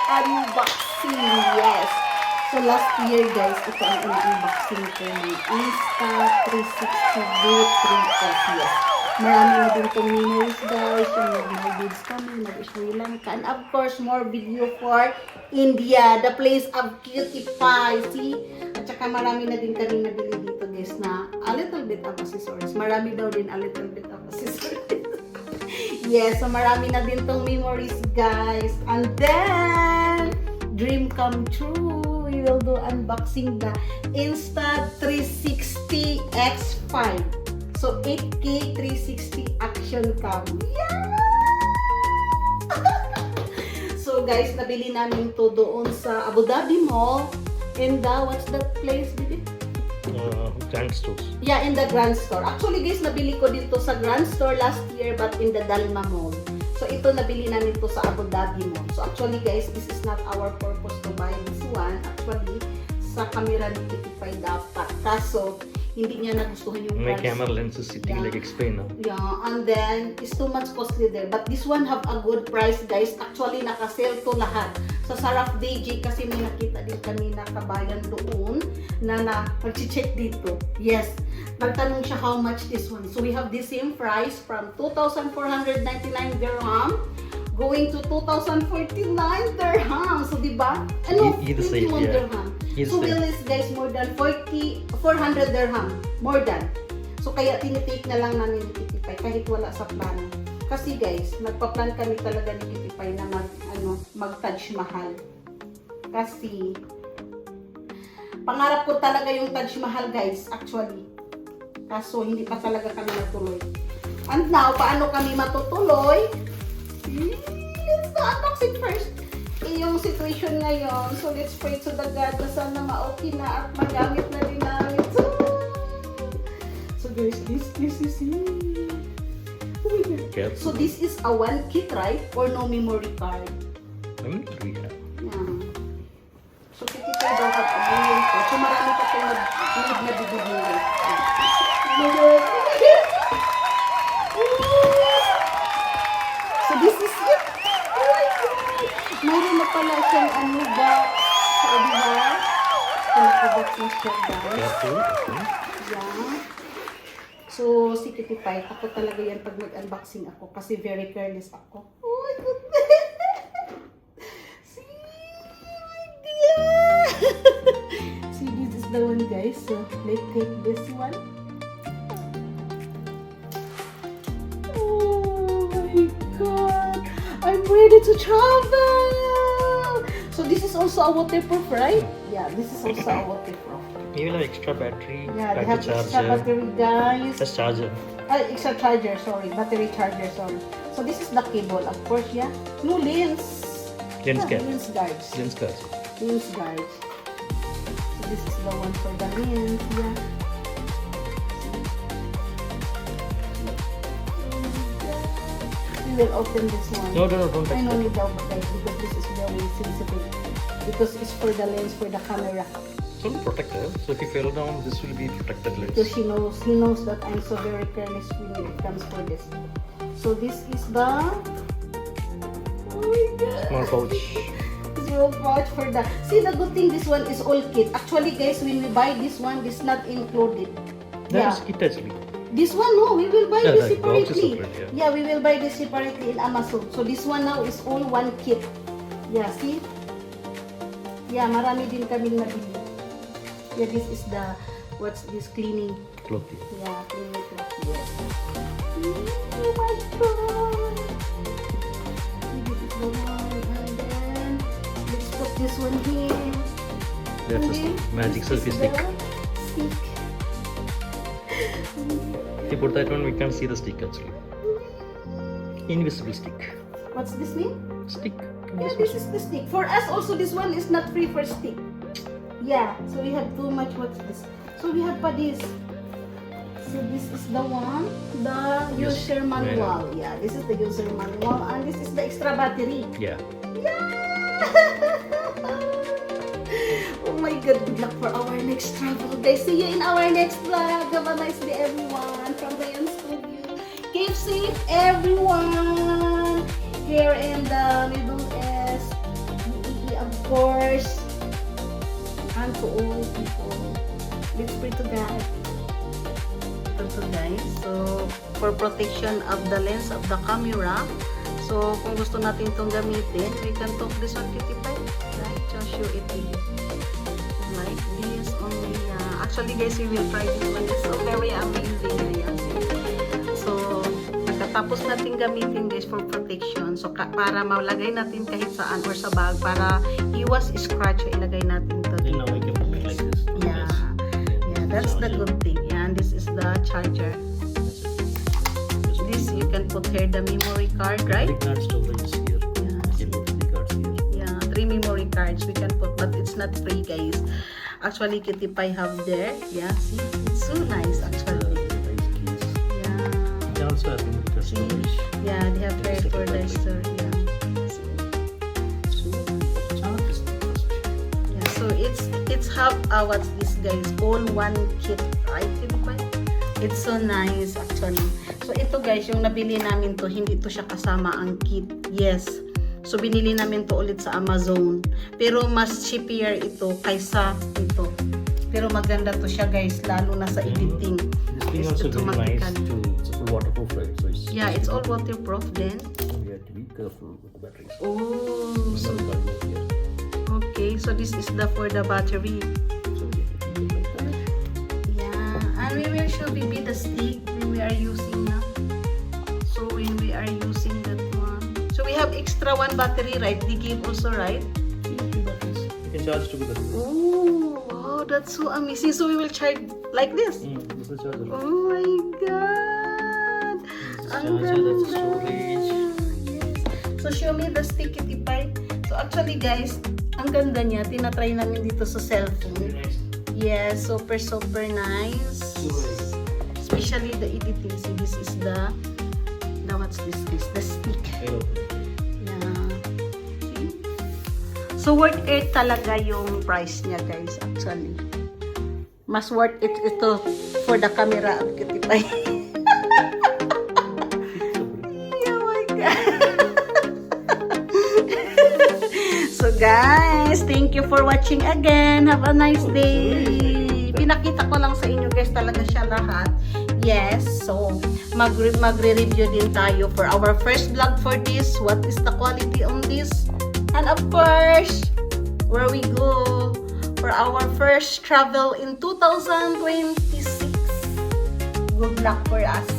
unboxing. Yes. So last year guys, ito ang unboxing ko ng Insta360 Boot 3S. Yes. Marami na din itong memories guys. Yung nag-Maldives kami, nag-Sri Lanka. And of course, more video for India. The place of cutie pie. See? At saka marami na din kami nabili dito guys na a little bit of accessories. Marami daw din a little bit of accessories. Yes, so marami na din tong memories guys. And then, dream come true. We will do unboxing the Insta360 X5. So 8K 360 action cam. Yeah! So guys, nabili namin to doon sa Abu Dhabi Mall. In the, what's that place, baby? Grand stores. Yeah, in the Grand Store. Actually guys, nabili ko dito sa Grand Store last year but in the Dalma Mall. So ito nabili namin to sa Abu Dhabi Mall. So actually guys, this is not our purpose to buy this one. Actually, sa camera ni Kitty dapat. Kaso, hindi niya nagustuhan yung My price. camera lens is sitting like explain now. Yeah, and then it's too much costly there. But this one have a good price, guys. Actually, naka-sale to lahat. Sa Saraf DJ kasi may nakita din kami na kabayan doon na nag-check dito. Yes. Nagtanong siya how much this one. So we have the same price from 2,499 dirham going to 2,049 dirham. So, diba? Ano? Either same, 21 yeah. dirham. Either So, same. is guys, more than 400 dirham. More than. So, kaya tinitake na lang namin ni Kitty Pie kahit wala sa plano. Kasi guys, nagpa-plan kami talaga ni Kitty Pie na mag-Taj Mahal. Kasi, pangarap ko talaga yung Taj Mahal guys, actually. Kaso, hindi pa talaga kami natuloy. And now, paano kami matutuloy? Let's do unboxing first. Yung situation ngayon, so let's pray to the God na sana ma-okay na at magamit na din namin. So guys, this is it. Oh my God. Careful. So this is a one kit, right? Or no memory card? I mean, we have. Yeah. So kita daw at abuhin ko. So marami pa itong need na bibigyan. So this is it. Oh my God. Mayroon na pala siyang box. So diba? Pinaka-box na siya guys. Careful. Okay. Yeah. So si Kitty Pie, ako talaga yan pag mag-unboxing ako kasi very careless ako. Oh my goodness. See? My dear. See, this is the one guys. So let's take this one. Oh my God. I'm ready to travel. So this is also a waterproof, right? Yeah, this is also a waterproof. You will have extra battery, Yeah, they battery have extra battery, guys. Plus charger. Extra charger, sorry. Battery charger, sorry. So this is the cable, of course, yeah. No lens. Lens Yeah, cap. lens guards. Lens cards. Lens guards. So this is the one for the lens, yeah. We will open this one. No, don't I touch no that. need the guys because this is very sensitive. Because it's for the lens for the camera. It's only protector. So if you fell down, this will be protected Because lens. he knows that I'm so very careless when it comes for this. So this is the oh my God. Small pouch. Zero pouch for the. See, the good thing, this one is all kit. Actually, guys, when we buy this one, this not included. That is kit actually. This one, no, we will buy Yeah, this the box is separately. separate, Yeah, we will buy this separately in Amazon. So this one now is all one kit. Yeah, see? Yeah, marami din kaming nabili. Yeah, this is the, what's this, cleaning. Cloth. Yeah, cleaning cloth, yes. Oh my God! This is the one, and then, let's put this one here. That's And the then, magic this selfie is stick. the stick. If you put that one, we can't see the stick actually. Invisible stick. What's this name? Stick. Yeah, this is the stick. For us also, this one is not free for stick. Yeah, so we have too much. What's this? So we have pa this. So this is the one, the Yes. user manual. Yeah, this is the user manual, and this is the extra battery. Yeah. Yeah! Oh my God, good luck for our next travel, guys. See you in our next vlog. Have a nice day, everyone. From Bayan Studio. Keep safe, everyone. Here in the Middle East. course, and to all people, let's pray to God. Ito guys, so for protection of the lens of the camera, so kung gusto natin itong gamitin, we can talk this on Kitty Pie, right? Just show it to you. Like this only. Actually guys, we will try this one. It's so very amazing. Ayan. So, pagkatapos natin gamitin guys for protection, so para malagay natin kahit saan or sa bag, para iwas scratch, ilagay natin to. Then now we can put it like this. Yeah, yeah, that's the good thing. Yeah, and this is the charger. This you can put here the memory card, right? Memory card storage is here. Yeah. You can put the cards here. Yeah, 3 memory cards we can put, but it's not free, guys. Actually, Kitty Pie have there. Yeah, see, it's so nice actually. Nice keys. Yeah, You can also have memory card storage. yeah, they have there for the store. Yeah. So, charge is the first. Yeah, so it's have what's this guys, all one kit, right? Kitty Pie? It's so nice actually. So ito guys, yung nabili namin to, hindi to siya kasama ang kit. Yes. So binili namin to ulit sa Amazon. Pero mas cheaper ito kaysa ito. Pero maganda to siya guys, lalo na sa editing. This thing It's also very nice automatical. to, it's full waterproof, right? So it's Yeah, it's all waterproof then. So we have to be careful with the batteries. Oh, so Memory card goes here. okay. So this is the for the battery. So we have to keep it like that. Yeah, and we will show baby the stick when we are using now. So when we are using that one, so we have extra one battery, right? They give also, right? You have 2 batteries. You can charge together. Oh, wow, that's so amazing. So we will charge like this. This is the charger. Oh my God! This is Ang charger, that's ganda. storage. Yes. So show me the stick, Kitty Pie. So actually guys, ang ganda niya. Tinatry namin dito sa cellphone. Very nice. Yes, super nice. Especially the editing. See, this is the what's this? The stick. Hello. Yeah. See? So worth it talaga yung price niya guys actually. Mas worth it ito for the camera of Kitty Pie. Oh my God. So guys, thank you for watching again. Have a nice day. Pinakita ko lang sa inyo guys talaga siya lahat. Yes, so magre-review din tayo for our first vlog for this. What is the quality on this? And of course, where we go for our first travel in 2026. Good luck for us.